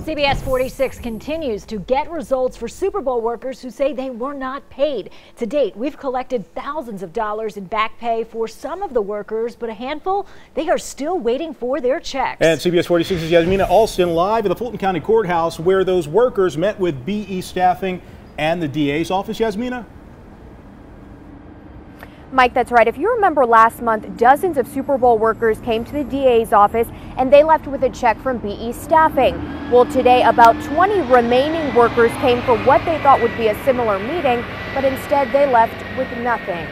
CBS 46 continues to get results for Super Bowl workers who say they were not paid. To date, we've collected thousands of dollars in back pay for some of the workers, but a handful, they are still waiting for their checks. And CBS 46's Yasmina Alston live at the Fulton County Courthouse where those workers met with BE Staffing and the DA's office. Yasmina? Mike, that's right. If you remember last month, dozens of Super Bowl workers came to the DA's office and they left with a check from BE Staffing. Well, today about 20 remaining workers came for what they thought would be a similar meeting, but instead they left with nothing.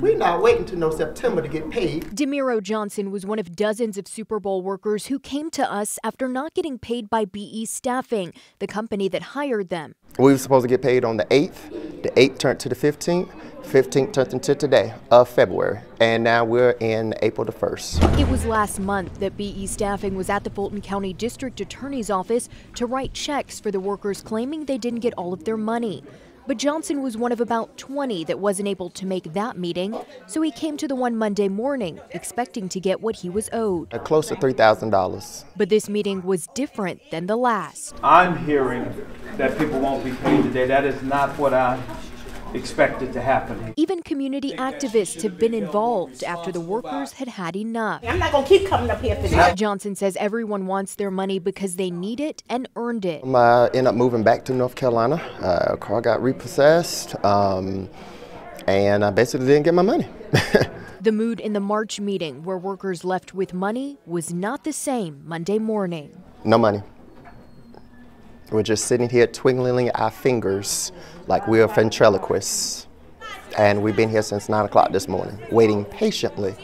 We're not waiting until September to get paid. DeMiro Johnson was one of dozens of Super Bowl workers who came to us after not getting paid by BE Staffing, the company that hired them. We were supposed to get paid on the 8th. The 8th turned to the 15th. 15th turned into today of February, and now we're in April the 1st. It was last month that BE Staffing was at the Fulton County District Attorney's office to write checks for the workers claiming they didn't get all of their money. But Johnson was one of about 20 that wasn't able to make that meeting, so he came to the one Monday morning expecting to get what he was owed. Close to $3,000. But this meeting was different than the last. I'm hearing that people won't be paid today. That is not what I expected to happen. Even community activists have been involved after the workers had had enough. I'm not going to keep coming up here for that. Johnson says everyone wants their money because they need it and earned it. I ended up moving back to North Carolina. Car got repossessed, and I basically didn't get my money. The mood in the March meeting where workers left with money was not the same Monday morning. No money. We're just sitting here twiddling our fingers like we're ventriloquists. And we've been here since 9 o'clock this morning, waiting patiently.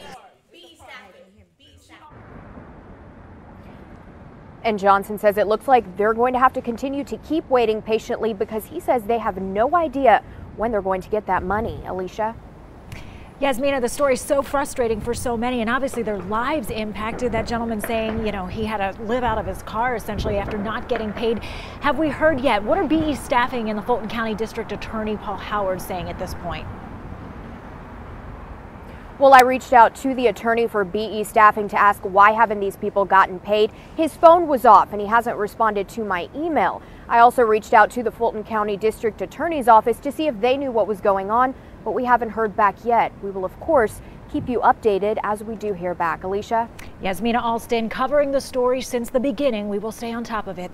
And Johnson says it looks like they're going to have to continue to keep waiting patiently because he says they have no idea when they're going to get that money. Alicia? Yasmina, the story's so frustrating for so many, and obviously their lives impacted. That gentleman saying, he had to live out of his car essentially after not getting paid. Have we heard yet? What are BE Staffing and the Fulton County District Attorney Paul Howard saying at this point? Well, I reached out to the attorney for BE Staffing to ask why haven't these people gotten paid. His phone was off and he hasn't responded to my email. I also reached out to the Fulton County District Attorney's office to see if they knew what was going on, but we haven't heard back yet. We will, of course, keep you updated as we do hear back. Alicia? Yasmina Alston covering the story since the beginning. We will stay on top of it.